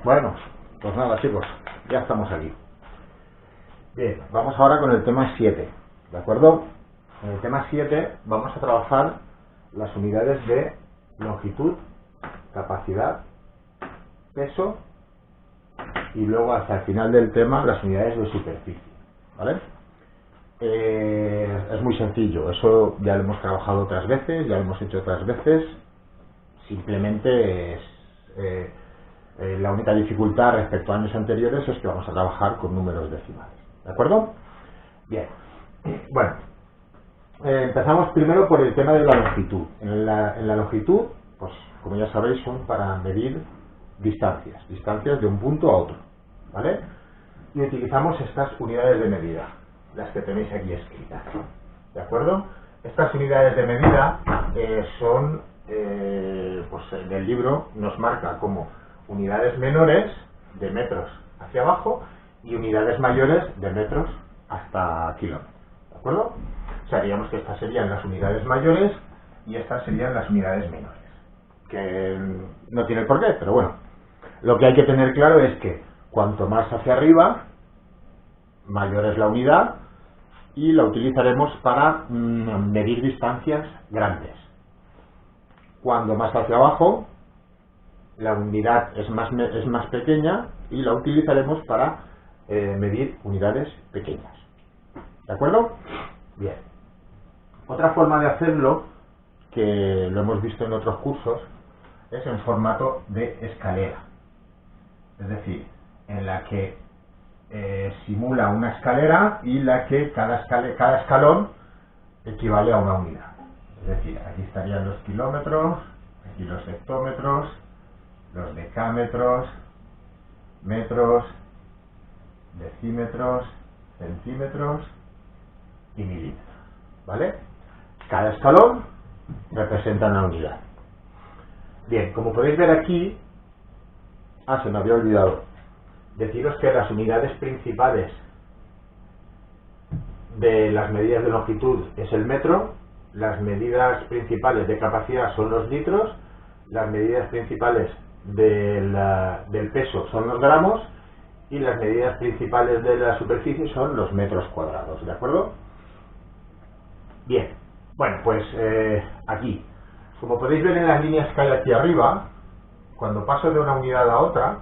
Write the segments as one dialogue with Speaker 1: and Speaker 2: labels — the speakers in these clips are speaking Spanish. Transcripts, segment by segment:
Speaker 1: Bueno, pues nada chicos, ya estamos aquí. Bien, vamos ahora con el tema 7, ¿de acuerdo? En el tema 7 vamos a trabajar las unidades de longitud, capacidad, peso y luego hasta el final del tema las unidades de superficie, ¿vale? Es muy sencillo, eso ya lo hemos trabajado otras veces, ya lo hemos hecho otras veces, simplemente es... la única dificultad respecto a años anteriores es que vamos a trabajar con números decimales, ¿de acuerdo? Bien, bueno, empezamos primero por el tema de la longitud. En la longitud, pues como ya sabéis, son para medir distancias de un punto a otro, ¿vale? Y utilizamos estas unidades de medida, las que tenéis aquí escritas, ¿de acuerdo? Estas unidades de medida son, pues en el libro nos marca como unidades menores de metros hacia abajo y unidades mayores de metros hasta kilómetros, ¿de acuerdo? O sea, digamos que estas serían las unidades mayores y estas serían las unidades menores, que no tiene por qué, pero bueno, lo que hay que tener claro es que cuanto más hacia arriba, mayor es la unidad y la utilizaremos para medir distancias grandes. Cuando más hacia abajo, la unidad es más pequeña y la utilizaremos para medir unidades pequeñas. ¿De acuerdo? Bien. Otra forma de hacerlo, que lo hemos visto en otros cursos, es en formato de escalera. Es decir, en la que simula una escalera y la que cada escalón equivale a una unidad. Es decir, aquí estarían los kilómetros, aquí los hectómetros, los decámetros, metros, decímetros, centímetros y milímetros, ¿vale? Cada escalón representa una unidad. Bien, como podéis ver aquí, se me había olvidado deciros que las unidades principales de las medidas de longitud es el metro, las medidas principales de capacidad son los litros, las medidas principales del peso son los gramos y las medidas principales de la superficie son los metros cuadrados, ¿de acuerdo? Bien, bueno, pues aquí, como podéis ver en las líneas que hay aquí arriba, cuando paso de una unidad a otra,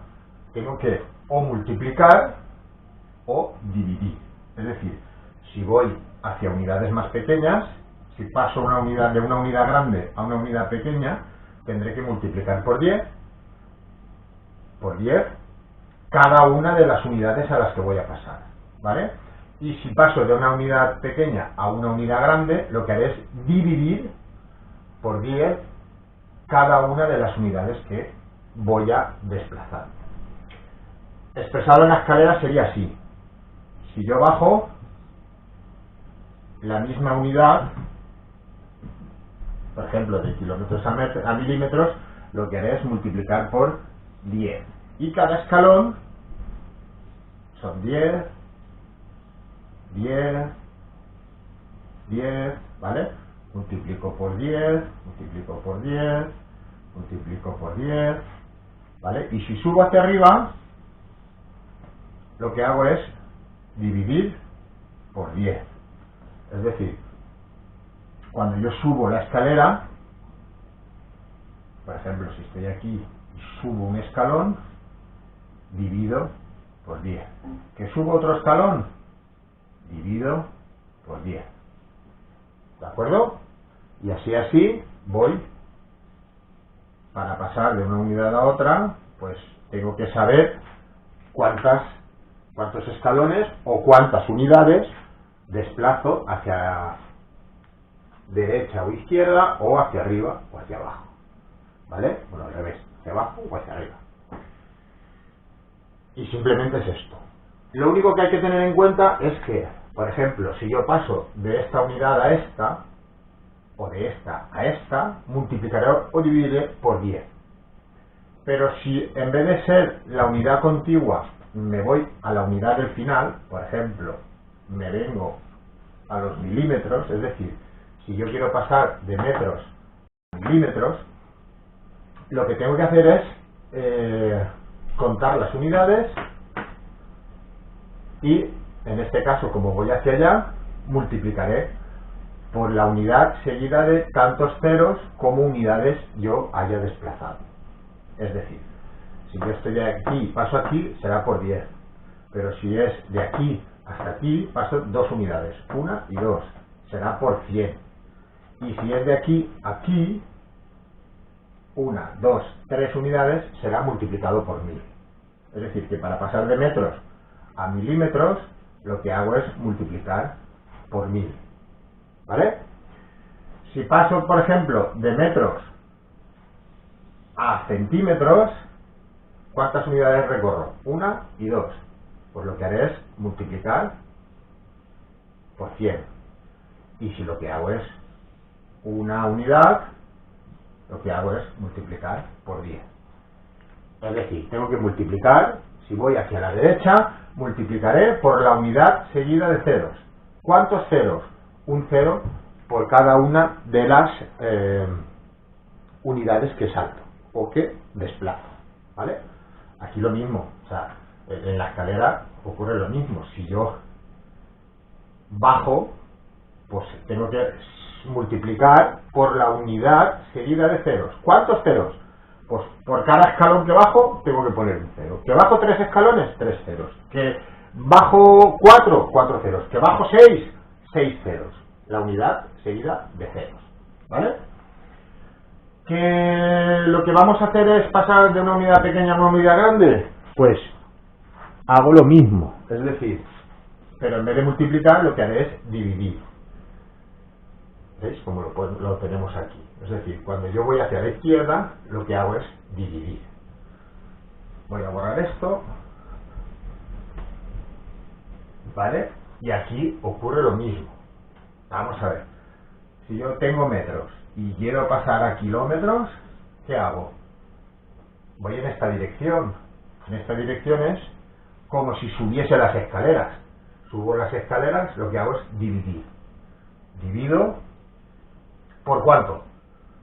Speaker 1: tengo que o multiplicar o dividir. Es decir, si voy hacia unidades más pequeñas, si paso de una unidad grande a una unidad pequeña, tendré que multiplicar por 10 cada una de las unidades a las que voy a pasar, ¿vale? Y si paso de una unidad pequeña a una unidad grande, lo que haré es dividir por 10 cada una de las unidades que voy a desplazar. Expresado en la escalera sería así: si yo bajo la misma unidad, por ejemplo de kilómetros a milímetros, lo que haré es multiplicar por 10 y cada escalón son 10, 10, 10, ¿vale? Multiplico por 10, multiplico por 10, multiplico por 10, ¿vale? Y si subo hacia arriba, lo que hago es dividir por 10. Es decir, cuando yo subo la escalera, por ejemplo, si estoy aquí y subo un escalón, divido por 10. ¿Que subo otro escalón? Divido por 10. ¿De acuerdo? Y así voy. Para pasar de una unidad a otra, pues tengo que saber cuántos escalones o cuántas unidades desplazo hacia derecha o izquierda o hacia arriba o hacia abajo, ¿vale? Bueno, al revés, hacia abajo o hacia arriba. Y simplemente es esto. Lo único que hay que tener en cuenta es que, por ejemplo, si yo paso de esta unidad a esta, o de esta a esta, multiplicaré o dividiré por 10. Pero si en vez de ser la unidad contigua me voy a la unidad del final, por ejemplo, me vengo a los milímetros, es decir, si yo quiero pasar de metros a milímetros, lo que tengo que hacer es contar las unidades y, en este caso, como voy hacia allá, multiplicaré por la unidad seguida de tantos ceros como unidades yo haya desplazado. Es decir, si yo estoy de aquí y paso aquí, será por 10. Pero si es de aquí hasta aquí, paso 2 unidades, 1 y 2, será por 100. Y si es de aquí a aquí, 1, 2, 3 unidades, será multiplicado por 1000. Es decir, que para pasar de metros a milímetros, lo que hago es multiplicar por 1000. ¿Vale? Si paso, por ejemplo, de metros a centímetros, ¿cuántas unidades recorro? 1 y 2. Pues lo que haré es multiplicar por 100. Y si lo que hago es una unidad, lo que hago es multiplicar por 10. Es decir, tengo que multiplicar, si voy hacia la derecha, multiplicaré por la unidad seguida de ceros. ¿Cuántos ceros? Un cero por cada una de las unidades que salto o que desplazo. ¿Vale? Aquí lo mismo, o sea, en la escalera ocurre lo mismo. Si yo bajo, pues tengo que multiplicar por la unidad seguida de ceros. ¿Cuántos ceros? Pues por cada escalón que bajo tengo que poner un cero. ¿Que bajo 3 escalones? 3 ceros. ¿Que bajo 4? 4 ceros. ¿Que bajo 6? 6 ceros. La unidad seguida de ceros. ¿Vale? ¿Que lo que vamos a hacer es pasar de una unidad pequeña a una unidad grande? Pues hago lo mismo. Es decir, pero en vez de multiplicar lo que haré es dividir. ¿Veis? Como lo tenemos aquí. Es decir, cuando yo voy hacia la izquierda, lo que hago es dividir. Voy a borrar esto. ¿Vale? Y aquí ocurre lo mismo. Vamos a ver. Si yo tengo metros y quiero pasar a kilómetros, ¿qué hago? Voy en esta dirección. En esta dirección es como si subiese las escaleras. Subo las escaleras, lo que hago es dividir. Divido. ¿Por cuánto?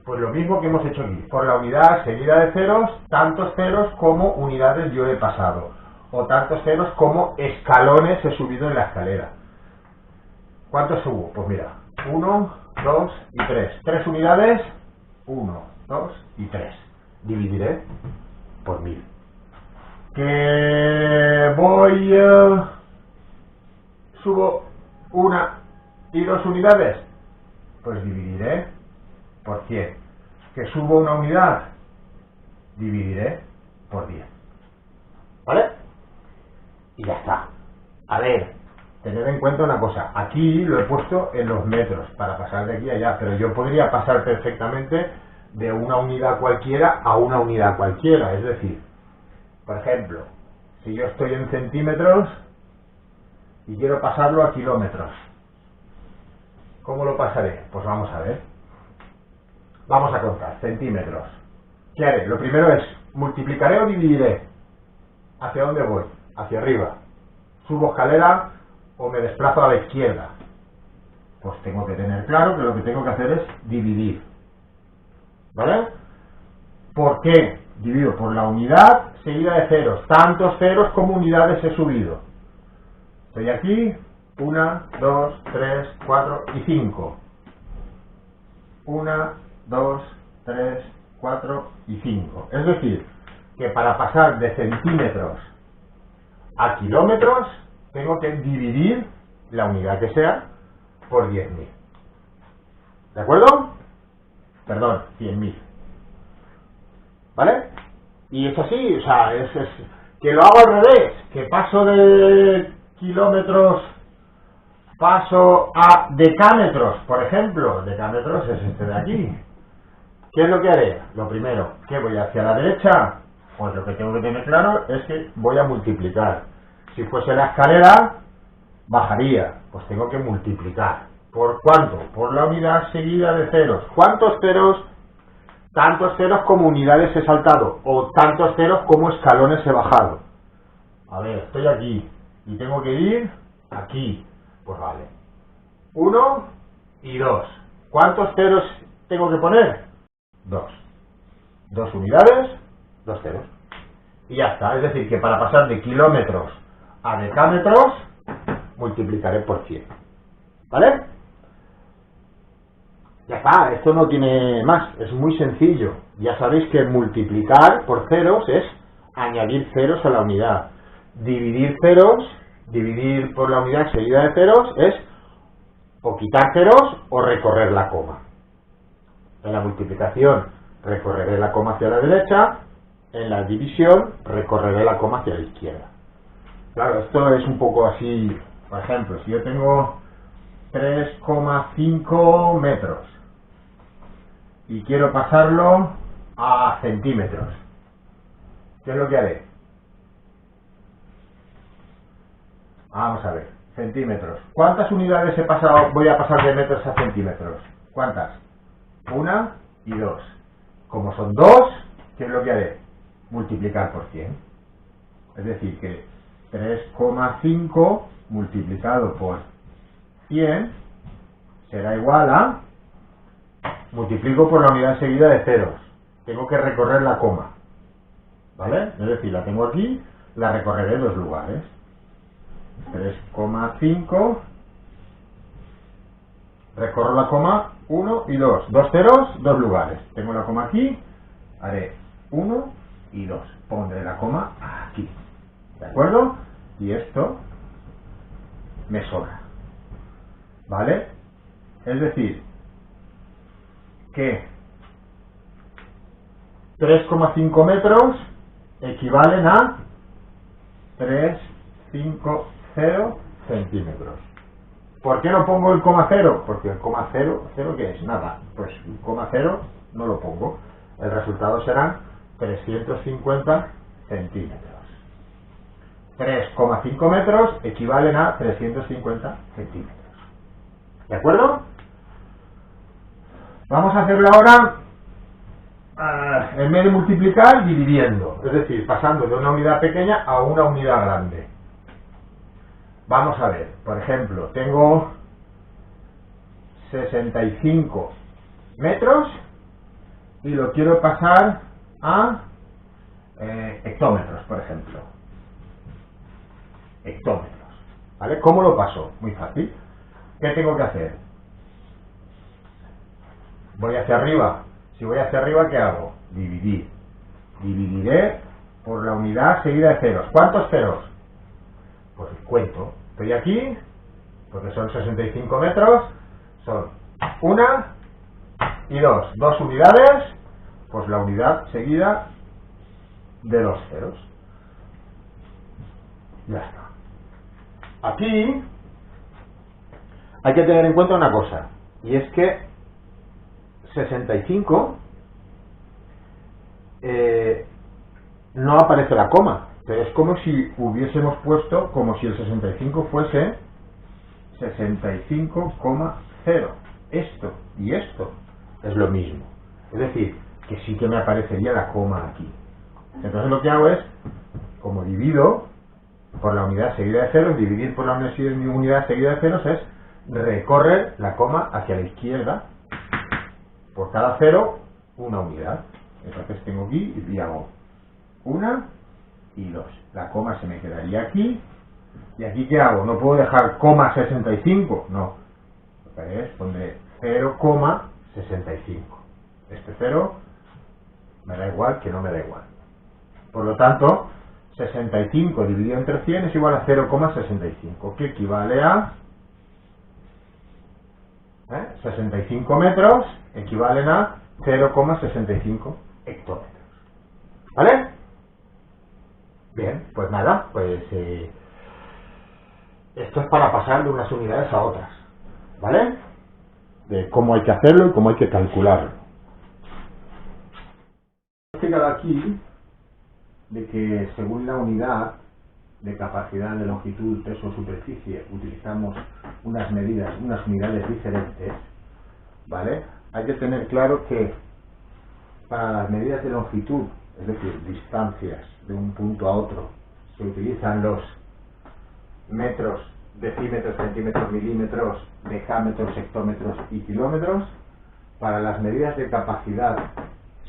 Speaker 1: Pues lo mismo que hemos hecho aquí. Por la unidad seguida de ceros, tantos ceros como unidades yo he pasado. O tantos ceros como escalones he subido en la escalera. ¿Cuántos subo? Pues mira, 1, 2 y 3. 3 unidades, 1, 2 y 3. Dividiré por 1000. Que voy... subo 1 y 2 unidades, pues dividiré por 100. Que subo una unidad, dividiré por 10. ¿Vale? Y ya está. A ver, tened en cuenta una cosa. Aquí lo he puesto en los metros para pasar de aquí a allá, pero yo podría pasar perfectamente de una unidad cualquiera a una unidad cualquiera. Es decir, por ejemplo, si yo estoy en centímetros y quiero pasarlo a kilómetros, ¿cómo lo pasaré? Pues vamos a ver. Vamos a contar. Centímetros. ¿Qué haré? Lo primero es, ¿multiplicaré o dividiré? ¿Hacia dónde voy? Hacia arriba. ¿Subo escalera o me desplazo a la izquierda? Pues tengo que tener claro que lo que tengo que hacer es dividir. ¿Vale? ¿Por qué? Divido por la unidad seguida de ceros. Tantos ceros como unidades he subido. Estoy aquí. 1, 2, 3, 4 y 5. 1, 2, 3, 4 y 5. Es decir, que para pasar de centímetros a kilómetros tengo que dividir la unidad que sea por 10.000. ¿De acuerdo? Perdón, 100.000. ¿Vale? Y es así, o sea, es que lo hago al revés, que paso de kilómetros, paso a decámetros, por ejemplo. Decámetros es este de aquí. ¿Qué es lo que haré? Lo primero, ¿qué voy hacia la derecha? Pues lo que tengo que tener claro es que voy a multiplicar. Si fuese la escalera, bajaría. Pues tengo que multiplicar. ¿Por cuánto? Por la unidad seguida de ceros. ¿Cuántos ceros? Tantos ceros como unidades he saltado. O tantos ceros como escalones he bajado. A ver, estoy aquí. Y tengo que ir aquí. Pues vale. 1 y 2. ¿Cuántos ceros tengo que poner? 2. 2 unidades, 2 ceros. y ya está. Es decir, que para pasar de kilómetros a decámetros, multiplicaré por 100. ¿Vale? Ya está, esto no tiene más, es muy sencillo. Ya sabéis que multiplicar por ceros es añadir ceros a la unidad. Dividir ceros, dividir por la unidad seguida de ceros es o quitar ceros o recorrer la coma. En la multiplicación recorreré la coma hacia la derecha, en la división recorreré la coma hacia la izquierda. Claro, esto es un poco así. Por ejemplo, si yo tengo 3,5 metros y quiero pasarlo a centímetros, ¿qué es lo que haré? Vamos a ver, centímetros. ¿Cuántas unidades voy a pasar de metros a centímetros? ¿Cuántas? 1 y 2. Como son 2, ¿qué es lo que haré? Multiplicar por 100. Es decir, que 3,5 multiplicado por 100 será igual a, multiplico por la unidad seguida de ceros, tengo que recorrer la coma, ¿vale? Es decir, la tengo aquí, la recorreré en 2 lugares. 3,5, recorro la coma 1 y 2, 2 ceros, 2 lugares, tengo la coma aquí, haré 1 y 2, pondré la coma aquí, ¿de acuerdo? Y esto me sobra, ¿vale? Es decir, que 3,5 metros equivalen a 350 centímetros. ¿Por qué no pongo el coma cero? Porque el coma cero, ¿cero qué es? Nada. Pues el coma cero no lo pongo. El resultado serán 350 centímetros. 3,5 metros equivalen a 350 centímetros. ¿De acuerdo? Vamos a hacerlo ahora, en vez de multiplicar, dividiendo. Es decir, pasando de una unidad pequeña a una unidad grande. Vamos a ver, por ejemplo, tengo 65 metros y lo quiero pasar a hectómetros, por ejemplo. Hectómetros. ¿Vale? ¿Cómo lo paso? Muy fácil. ¿Qué tengo que hacer? Voy hacia arriba. Si voy hacia arriba, ¿qué hago? Dividir. Dividiré por la unidad seguida de ceros. ¿Cuántos ceros? Pues cuento. Estoy aquí, porque son 65 metros, son 1 y 2. 2 unidades, pues la unidad seguida de los ceros. Ya está. Aquí hay que tener en cuenta una cosa, y es que 65 no aparece la coma, pero es como si hubiésemos puesto, como si el 65 fuese 65,0. Esto y esto es lo mismo. Es decir, que sí que me aparecería la coma aquí. Entonces lo que hago es, como divido por la unidad seguida de ceros, dividir por la unidad seguida de ceros es recorrer la coma hacia la izquierda. Por cada cero, una unidad. Entonces tengo aquí y hago 1 y 2. La coma se me quedaría aquí. ¿Y aquí qué hago? No puedo dejar coma 65. No. Lo que haré es pondré 0,65. Este 0 me da igual que no me da igual. Por lo tanto, 65 dividido entre 100 es igual a 0,65, que equivale a 65 metros equivalen a 0,65 hectómetros. ¿Vale? Bien, pues nada, pues esto es para pasar de unas unidades a otras. ¿Vale? De cómo hay que hacerlo y cómo hay que calcularlo. He explicado aquí de que según la unidad de capacidad de longitud, peso o superficie utilizamos unas medidas, unas unidades diferentes, ¿vale? Hay que tener claro que para las medidas de longitud, es decir, distancias de un punto a otro, se utilizan los metros, decímetros, centímetros, milímetros, decámetros, hectómetros y kilómetros. Para las medidas de capacidad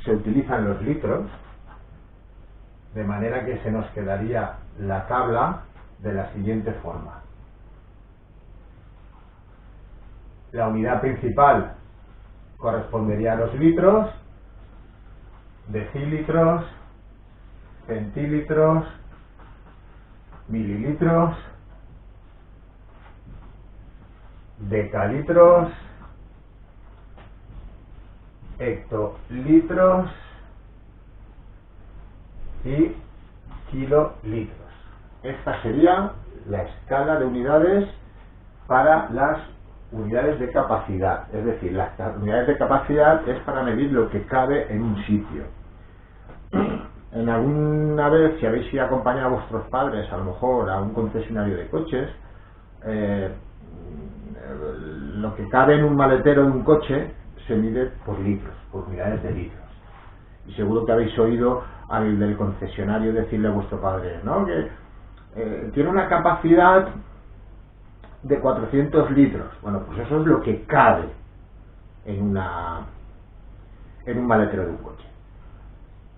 Speaker 1: se utilizan los litros. De manera que se nos quedaría la tabla de la siguiente forma. La unidad principal correspondería a los litros, decilitros, centilitros, mililitros, decalitros, hectolitros y kilolitros. Esta sería la escala de unidades para las unidades de capacidad. Es decir, las unidades de capacidad es para medir lo que cabe en un sitio. En alguna vez, si habéis ido a acompañar a vuestros padres, a lo mejor a un concesionario de coches, lo que cabe en un maletero de un coche se mide por litros, por unidades de litros. Y seguro que habéis oído al del concesionario decirle a vuestro padre, ¿no?, que tiene una capacidad de 400 litros. Bueno, pues eso es lo que cabe en un maletero de un coche.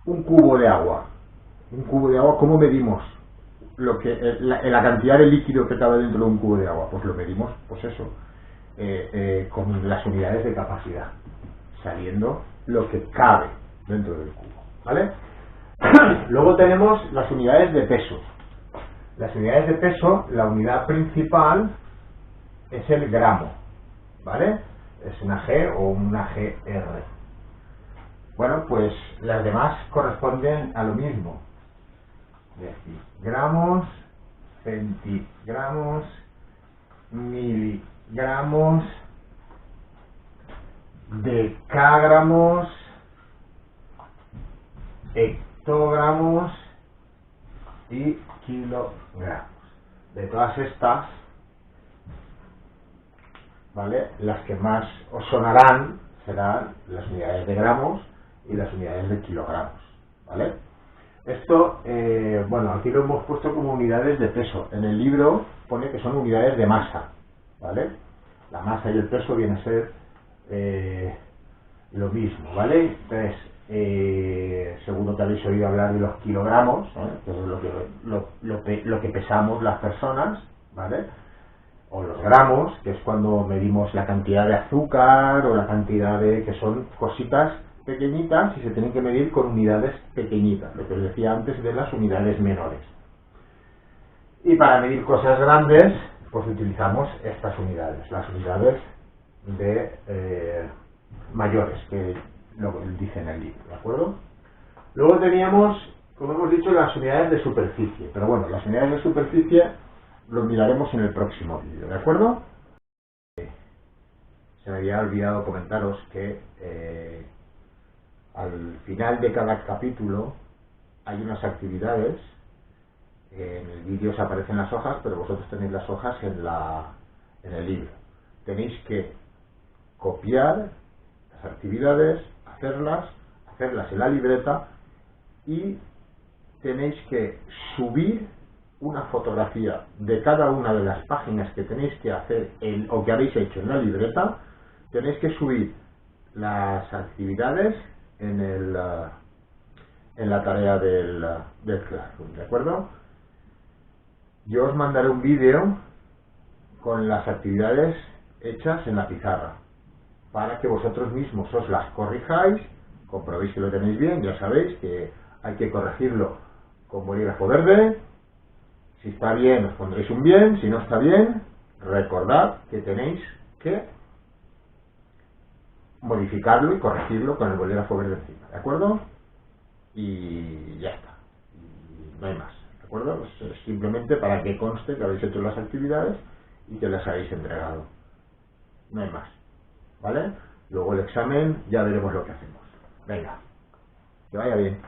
Speaker 1: Un cubo de agua. ¿Cómo medimos la cantidad de líquido que cabe dentro de un cubo de agua? Pues lo medimos, pues eso, con las unidades de capacidad, sabiendo lo que cabe dentro del cubo, ¿vale? Luego tenemos las unidades de peso. Las unidades de peso, la unidad principal es el gramo, ¿vale? Es una G o una GR. Bueno, pues las demás corresponden a lo mismo. Gramos, centigramos, miligramos, decagramos, hectogramos y kilogramos. De todas estas, ¿vale?, las que más os sonarán serán las unidades de gramos y las unidades de kilogramos, ¿vale? Esto, bueno, aquí lo hemos puesto como unidades de peso. En el libro pone que son unidades de masa, ¿vale? La masa y el peso vienen a ser lo mismo, ¿vale? Entonces, seguro que habéis oído hablar de los kilogramos, ¿vale?, que es lo que pesamos las personas, ¿vale? O los gramos, que es cuando medimos la cantidad de azúcar o la cantidad que son cositas pequeñitas y se tienen que medir con unidades pequeñitas, lo que os decía antes de las unidades menores. Y para medir cosas grandes, pues utilizamos estas unidades, las unidades de mayores, que lo dice en el libro, ¿de acuerdo? Luego teníamos, como hemos dicho, las unidades de superficie, pero bueno, las unidades de superficie lo miraremos en el próximo vídeo, ¿de acuerdo? Se me había olvidado comentaros que al final de cada capítulo hay unas actividades. En el vídeo os aparecen las hojas, pero vosotros tenéis las hojas en el libro. Tenéis que copiar las actividades, hacerlas en la libreta, y tenéis que subir una fotografía de cada una de las páginas que tenéis que hacer o que habéis hecho en la libreta. Tenéis que subir las actividades en la tarea del Classroom, ¿de acuerdo? Yo os mandaré un vídeo con las actividades hechas en la pizarra para que vosotros mismos os las corrijáis, comprobéis que lo tenéis bien. Ya sabéis que hay que corregirlo con bolígrafo verde. Si está bien, os pondréis un bien. Si no está bien, recordad que tenéis que modificarlo y corregirlo con el bolígrafo verde encima, ¿de acuerdo? Y ya está. Y no hay más, ¿de acuerdo? Pues es simplemente para que conste que habéis hecho las actividades y que las habéis entregado. No hay más, ¿vale? Luego el examen ya veremos lo que hacemos. Venga, que vaya bien.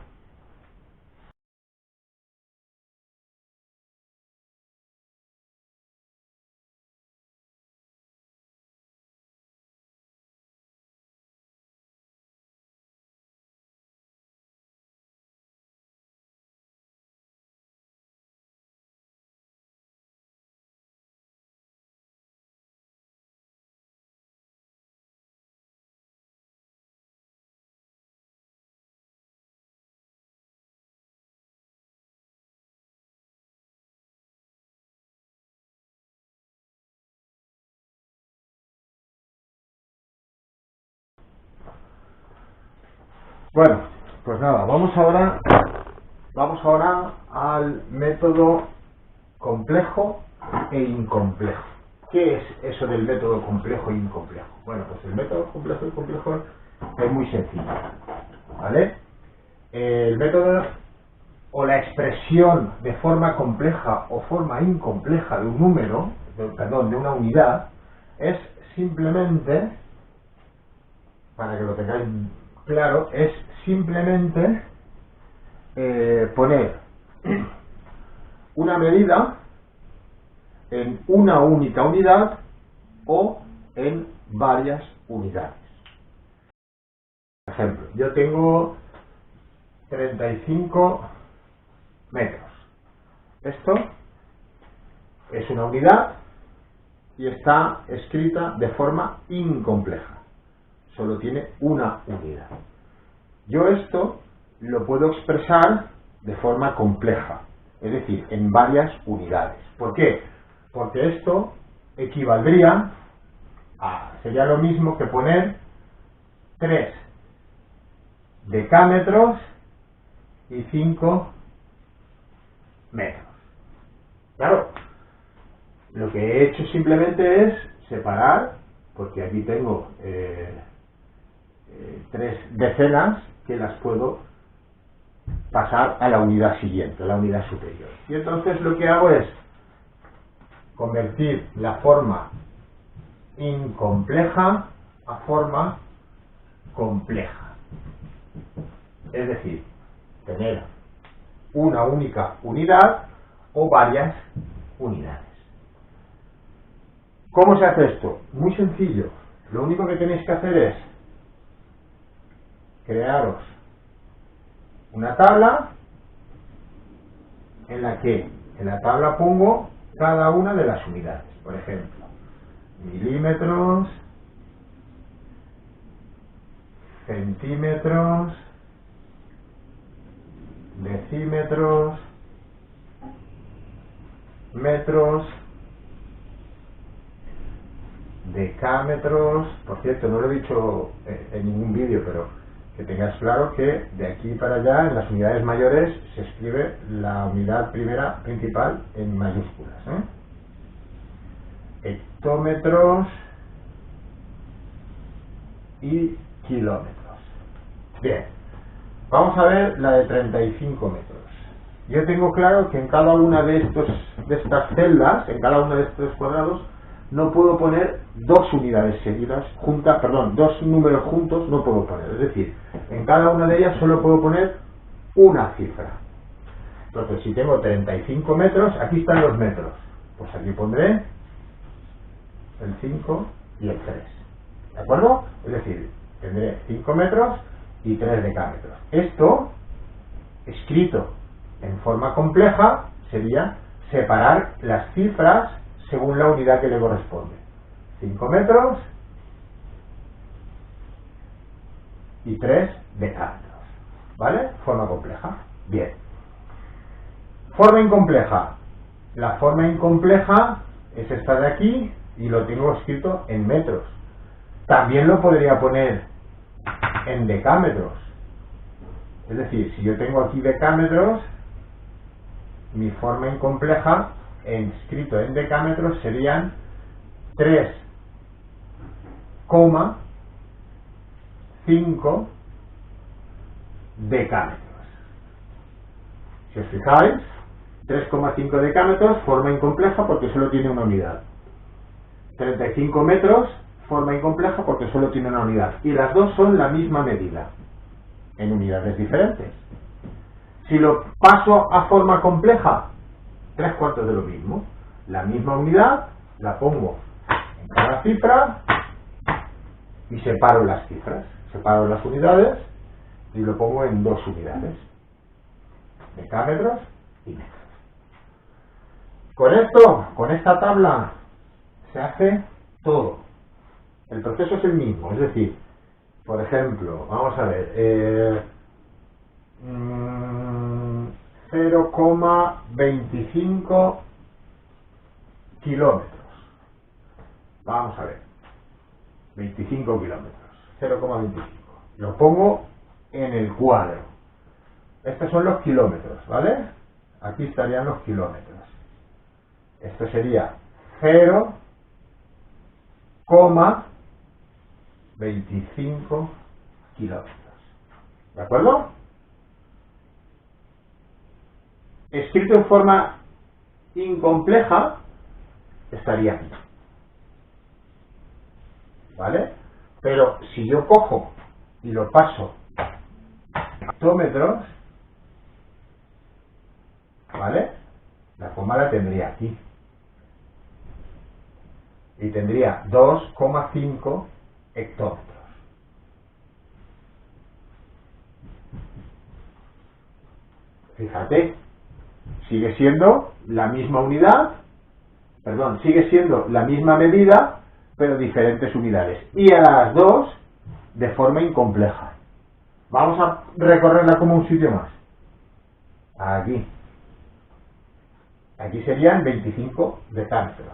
Speaker 1: Bueno, pues nada, vamos ahora al método complejo e incomplejo. ¿Qué es eso del método complejo e incomplejo? Bueno, pues el método complejo y complejo es muy sencillo, ¿vale? El método o la expresión de forma compleja o forma incompleja de un número, de una unidad, es simplemente, para que lo tengáis claro, es simplemente poner una medida en una única unidad o en varias unidades. Por ejemplo, yo tengo 35 metros. Esto es una unidad y está escrita de forma incompleja. Solo tiene una unidad. Yo esto lo puedo expresar de forma compleja, es decir, en varias unidades. ¿Por qué? Porque esto equivaldría sería lo mismo que poner 3 decámetros y 5 metros. Claro, lo que he hecho simplemente es separar, porque aquí tengo 3 decenas que las puedo pasar a la unidad siguiente, a la unidad superior. Y entonces lo que hago es convertir la forma incompleja a forma compleja. Es decir, tener una única unidad o varias unidades. ¿Cómo se hace esto? Muy sencillo. Lo único que tenéis que hacer es crearos una tabla en la que en la tabla pongo cada una de las unidades. Por ejemplo, milímetros, centímetros, decímetros, metros, decámetros. Por cierto, no lo he dicho en ningún vídeo, pero que tengas claro que de aquí para allá, en las unidades mayores, se escribe la unidad primera principal en mayúsculas, hectómetros y kilómetros. Bien, vamos a ver la de 35 metros. Yo tengo claro que en cada una de estas celdas, en cada uno de estos cuadrados, no puedo poner dos unidades seguidas, dos números juntos no puedo poner. Es decir, en cada una de ellas solo puedo poner una cifra. Entonces, si tengo 35 metros, aquí están los metros. Pues aquí pondré el 5 y el 3. ¿De acuerdo? Es decir, tendré 5 metros y 3 decámetros. Esto, escrito en forma compleja, sería separar las cifras según la unidad que le corresponde. 5 metros y 3 decámetros. ¿Vale? Forma compleja. Bien. Forma incompleja. La forma incompleja es esta de aquí y lo tengo escrito en metros. También lo podría poner en decámetros. Es decir, si yo tengo aquí decámetros, mi forma incompleja escrito en decámetros serían 3,5 decámetros. Si os fijáis, 3,5 decámetros, forma incompleja porque solo tiene una unidad. 35 metros, forma incompleja porque solo tiene una unidad. Y las dos son la misma medida, en unidades diferentes. Si lo paso a forma compleja, 3/4 de lo mismo. La misma unidad la pongo en cada cifra y separo las cifras. Separo las unidades y lo pongo en dos unidades. Decámetros y metros. Con esto, con esta tabla, se hace todo. El proceso es el mismo. Es decir, por ejemplo, vamos a ver, 0,25 kilómetros. Vamos a ver, 25 kilómetros, 0,25. Lo pongo en el cuadro. Estos son los kilómetros, ¿vale? Aquí estarían los kilómetros. Esto sería 0,25 kilómetros. ¿De acuerdo? Escrito en forma incompleja, estaría aquí. ¿Vale? Pero si yo cojo y lo paso a hectómetros, ¿vale? La coma la tendría aquí. Y tendría 2,5 hectómetros. Fíjate, sigue siendo la misma unidad, perdón, sigue siendo la misma medida, pero diferentes unidades. Y a las dos de forma incompleja. Vamos a recorrerla como un sitio más. Aquí. Aquí serían 25 decámetros.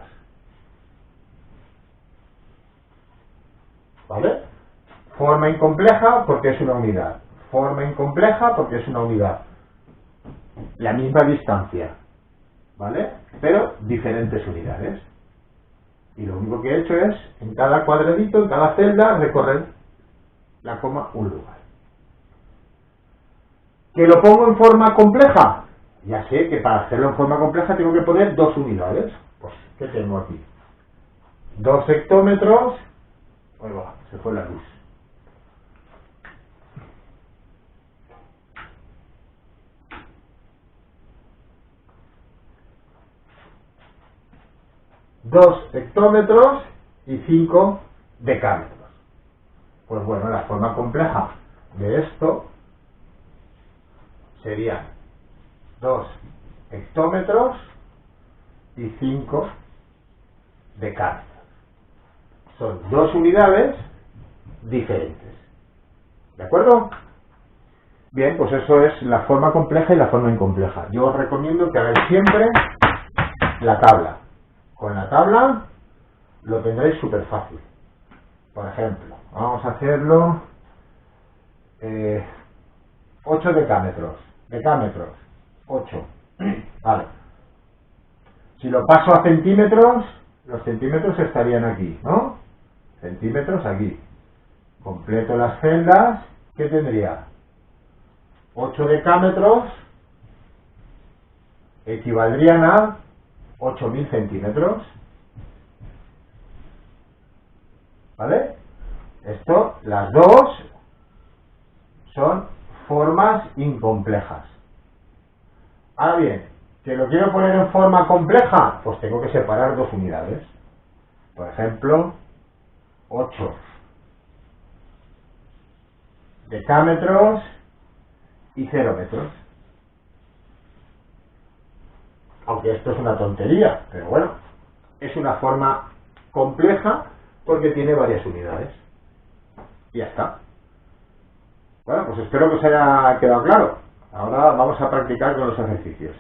Speaker 1: ¿Vale? Forma incompleja porque es una unidad. Forma incompleja porque es una unidad. La misma distancia. ¿Vale? Pero diferentes unidades. Y lo único que he hecho es, en cada cuadradito, en cada celda, recorrer la coma un lugar. ¿Que lo pongo en forma compleja? Ya sé que para hacerlo en forma compleja tengo que poner dos unidades. Pues, ¿qué tengo aquí? 2 hectómetros. Ahí va, se fue la luz. Dos hectómetros y 5 decámetros. Pues bueno, la forma compleja de esto sería 2 hectómetros y 5 decámetros. Son dos unidades diferentes. ¿De acuerdo? Bien, pues eso es la forma compleja y la forma incompleja. Yo os recomiendo que hagáis siempre la tabla. Con la tabla lo tendréis súper fácil. Por ejemplo, vamos a hacerlo 8 decámetros. Decámetros, 8. Vale. Si lo paso a centímetros, los centímetros estarían aquí, ¿no? Centímetros aquí. Completo las celdas, ¿qué tendría? 8 decámetros equivaldrían a 8.000 centímetros. ¿Vale? Esto, las dos son formas incomplejas. Ahora bien, que lo quiero poner en forma compleja, pues tengo que separar dos unidades. Por ejemplo, 8 decámetros y 0 metros. Aunque esto es una tontería, pero bueno, es una forma compleja porque tiene varias unidades. Y ya está. Bueno, pues espero que os haya quedado claro. Ahora vamos a practicar con los ejercicios.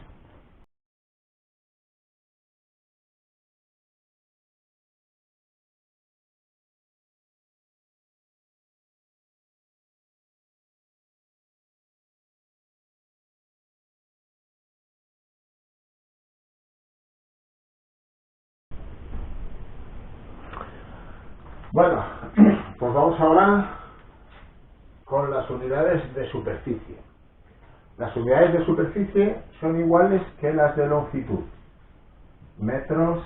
Speaker 1: Bueno, pues vamos ahora con las unidades de superficie. Las unidades de superficie son iguales que las de longitud. Metros,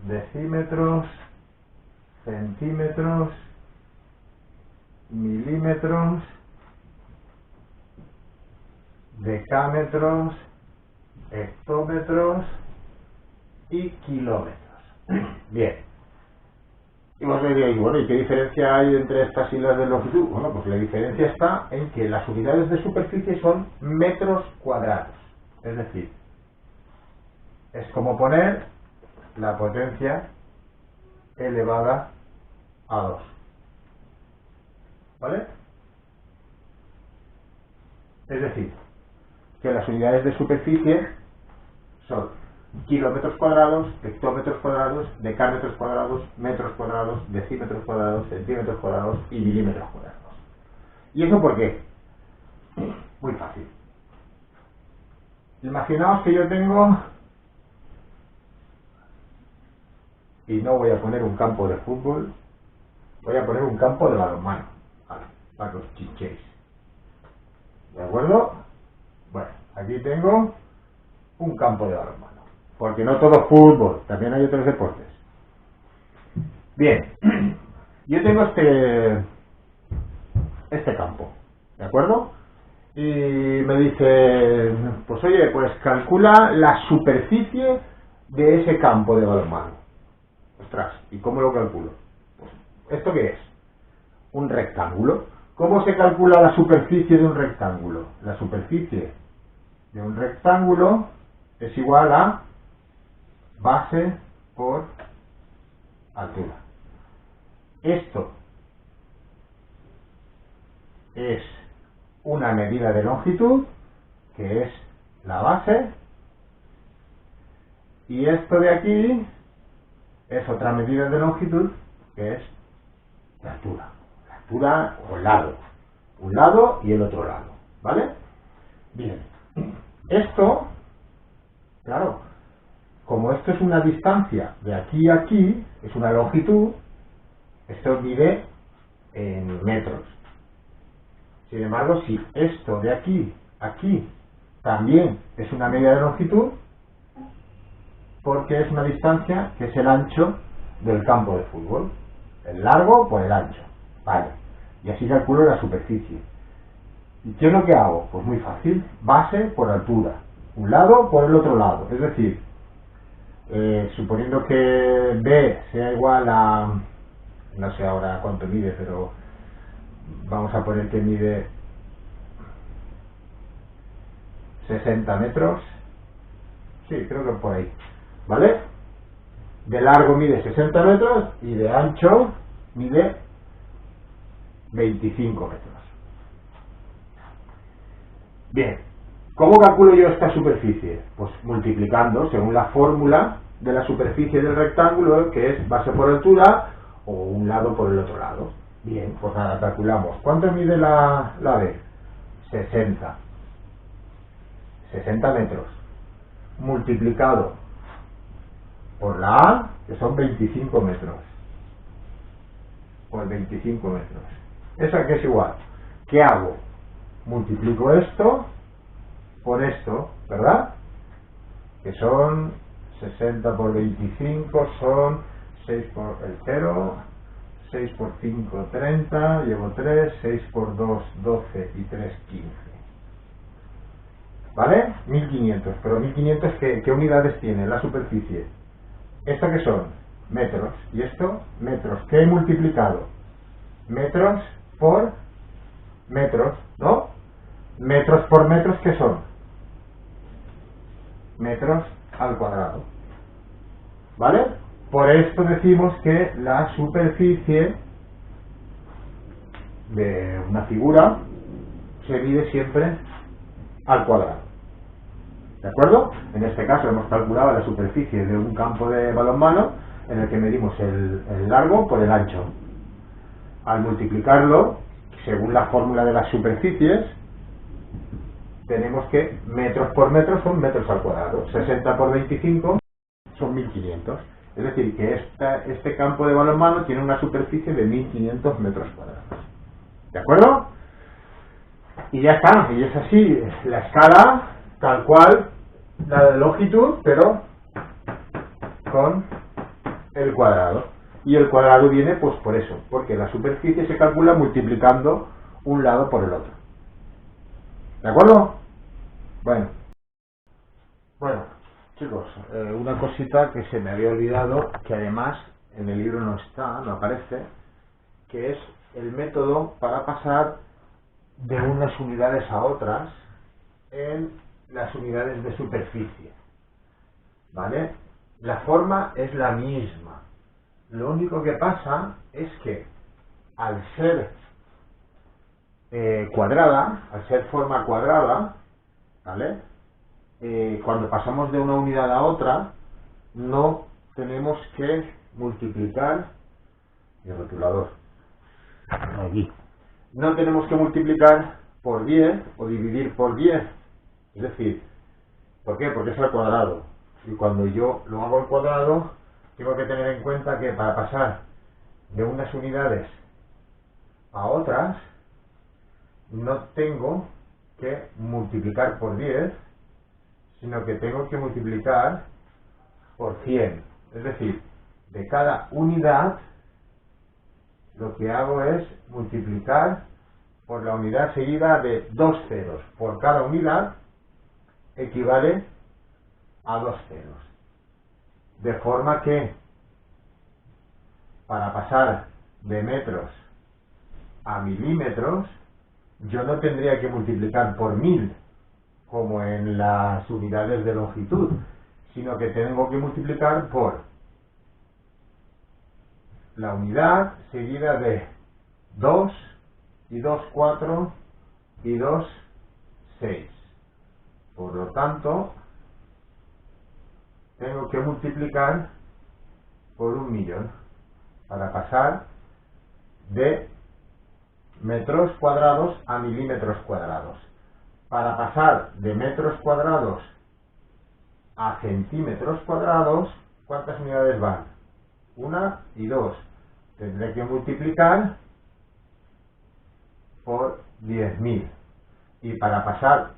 Speaker 1: decímetros, centímetros, milímetros, decámetros, hectómetros y kilómetros. Bien. Y vos me diréis, bueno, ¿y qué diferencia hay entre estas y las de longitud? Bueno, pues la diferencia está en que las unidades de superficie son metros cuadrados. Es decir, es como poner la potencia elevada a 2. ¿Vale? Es decir, que las unidades de superficie son kilómetros cuadrados, hectómetros cuadrados, decámetros cuadrados, metros cuadrados, decímetros cuadrados, centímetros cuadrados y milímetros cuadrados. ¿Y eso por qué? Muy fácil. Imaginaos que yo tengo, y no voy a poner un campo de fútbol, voy a poner un campo de balonmano, vale, para que os chinchéis. ¿De acuerdo? Bueno, aquí tengo un campo de balonmano, porque no todo es fútbol, también hay otros deportes. Bien, yo tengo este campo, ¿de acuerdo? Y me dice, pues oye, pues calcula la superficie de ese campo de balonmano. Ostras, ¿y cómo lo calculo? Pues, ¿esto qué es? Un rectángulo. ¿Cómo se calcula la superficie de un rectángulo? La superficie de un rectángulo es igual a base por altura. Esto es una medida de longitud, que es la base, y esto de aquí es otra medida de longitud, que es la altura. La altura o el lado. Un lado y el otro lado. ¿Vale? Bien. Esto, claro, como esto es una distancia de aquí a aquí, es una longitud, esto mide en metros. Sin embargo, si esto de aquí a aquí también es una medida de longitud, porque es una distancia que es el ancho del campo de fútbol. El largo por el ancho. Vale. Y así calculo la superficie. ¿Y qué es lo que hago? Pues muy fácil. Base por altura. Un lado por el otro lado. Es decir, suponiendo que B sea igual a, no sé ahora cuánto mide, pero vamos a poner que mide 60 metros. Sí, creo que por ahí. ¿Vale? De largo mide 60 metros y de ancho mide 25 metros. Bien, ¿cómo calculo yo esta superficie? Pues multiplicando según la fórmula de la superficie del rectángulo, que es base por altura o un lado por el otro lado. Bien, pues nada, calculamos. ¿Cuánto mide la B? 60. 60 metros. Multiplicado por la A, que son 25 metros. Por 25 metros. ¿Eso aquí es igual? ¿Qué hago? Multiplico esto por esto, ¿verdad? Que son 60 por 25, son 6 por el 0, 6 por 5, 30, llevo 3, 6 por 2, 12 y 3, 15. ¿Vale? 1500, pero 1500, ¿qué unidades tiene la superficie? ¿Esto qué son? Metros. ¿Y esto? Metros. ¿Qué he multiplicado? Metros por metros, ¿no? Metros por metros, ¿qué son? Metros al cuadrado. ¿Vale? Por esto decimos que la superficie de una figura se mide siempre al cuadrado. ¿De acuerdo? En este caso hemos calculado la superficie de un campo de balonmano en el que medimos el largo por el ancho. Al multiplicarlo, según la fórmula de las superficies, tenemos que metros por metro son metros al cuadrado. 60 por 25 son 1500. Es decir, que este campo de balonmano tiene una superficie de 1500 metros cuadrados. ¿De acuerdo? Y ya está. Y es así, la escala tal cual, la de longitud, pero con el cuadrado. Y el cuadrado viene pues por eso, porque la superficie se calcula multiplicando un lado por el otro. ¿De acuerdo? Bueno, chicos, una cosita que se me había olvidado, que además en el libro no está, no aparece, que es el método para pasar de unas unidades a otras en las unidades de superficie. ¿Vale? La forma es la misma. Lo único que pasa es que al ser cuadrada, al ser forma cuadrada, ¿vale? Cuando pasamos de una unidad a otra, no tenemos que multiplicar el rotulador. Aquí. no tenemos que multiplicar por 10 o dividir por 10. Es decir, ¿por qué? Porque es al cuadrado. Y cuando yo lo hago al cuadrado, tengo que tener en cuenta que para pasar de unas unidades a otras, no tengo que multiplicar por 10, sino que tengo que multiplicar por 100. Es decir, de cada unidad, lo que hago es multiplicar por la unidad seguida de 2 ceros. Por cada unidad equivale a 2 ceros. De forma que, para pasar de metros a milímetros, yo no tendría que multiplicar por 1000, como en las unidades de longitud, sino que tengo que multiplicar por la unidad seguida de 2, y 2, 4, y 2, 6. Por lo tanto, tengo que multiplicar por 1.000.000 para pasar de metros cuadrados a milímetros cuadrados. Para pasar de metros cuadrados a centímetros cuadrados, ¿cuántas unidades van? 1 y 2. Tendré que multiplicar por 10.000. Y para pasar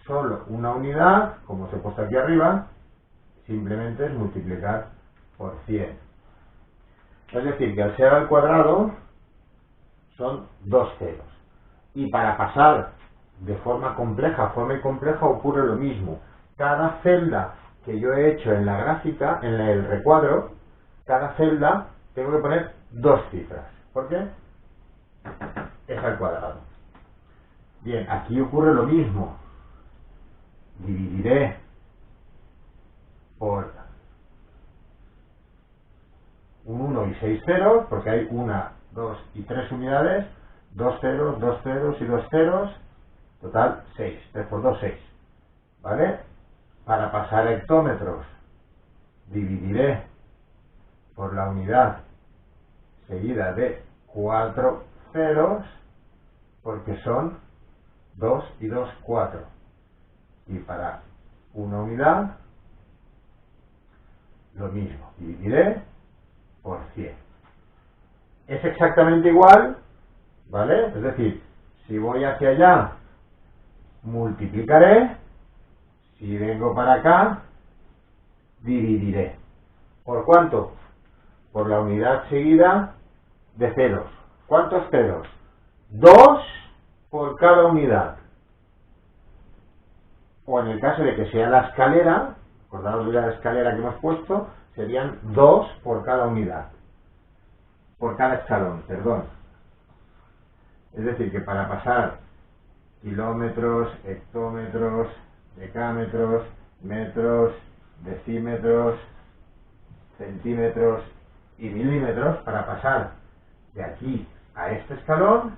Speaker 1: solo una unidad, como os he puesto aquí arriba, simplemente es multiplicar por 100. Es decir, que al ser al cuadrado son 2 ceros. Y para pasar de forma compleja a forma incompleja ocurre lo mismo. Cada celda que yo he hecho en la gráfica, en el recuadro, cada celda tengo que poner 2 cifras. ¿Por qué? Es al cuadrado. Bien, aquí ocurre lo mismo. Dividiré por un 1 y 6 ceros, porque hay 1, 2 y 3 unidades, 2 ceros, 2 ceros y 2 ceros, total 6, 3 por 2, 6. ¿Vale? Para pasar a hectómetros, dividiré por la unidad seguida de 4 ceros, porque son 2 y 2, 4. Y para una unidad, lo mismo, dividiré por 100. Es exactamente igual, ¿vale? Es decir, si voy hacia allá, multiplicaré. Si vengo para acá, dividiré. ¿Por cuánto? Por la unidad seguida de ceros. ¿Cuántos ceros? 2 por cada unidad. O en el caso de que sea la escalera, acordaos de la escalera que hemos puesto, serían 2 por cada unidad. Por cada escalón, perdón. Es decir, que para pasar kilómetros, hectómetros, decámetros, metros, decímetros, centímetros y milímetros, para pasar de aquí a este escalón,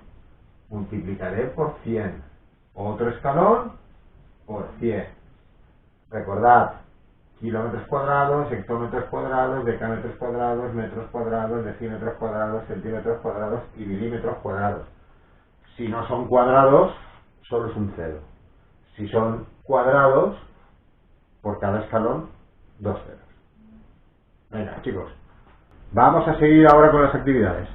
Speaker 1: multiplicaré por 100. Otro escalón por 100. Recordad, kilómetros cuadrados, hectómetros cuadrados, decámetros cuadrados, metros cuadrados, decímetros cuadrados, centímetros cuadrados y milímetros cuadrados. Si no son cuadrados, solo es un 0. Si son cuadrados, por cada escalón, 2 ceros. Venga, chicos, vamos a seguir ahora con las actividades.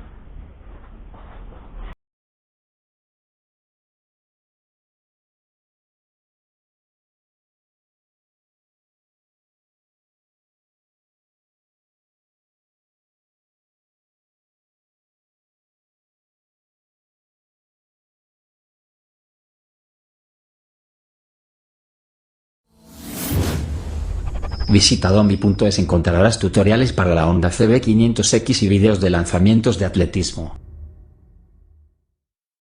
Speaker 2: Visita dombi.es, encontrarás tutoriales para la Honda CB500X y vídeos de lanzamientos de atletismo.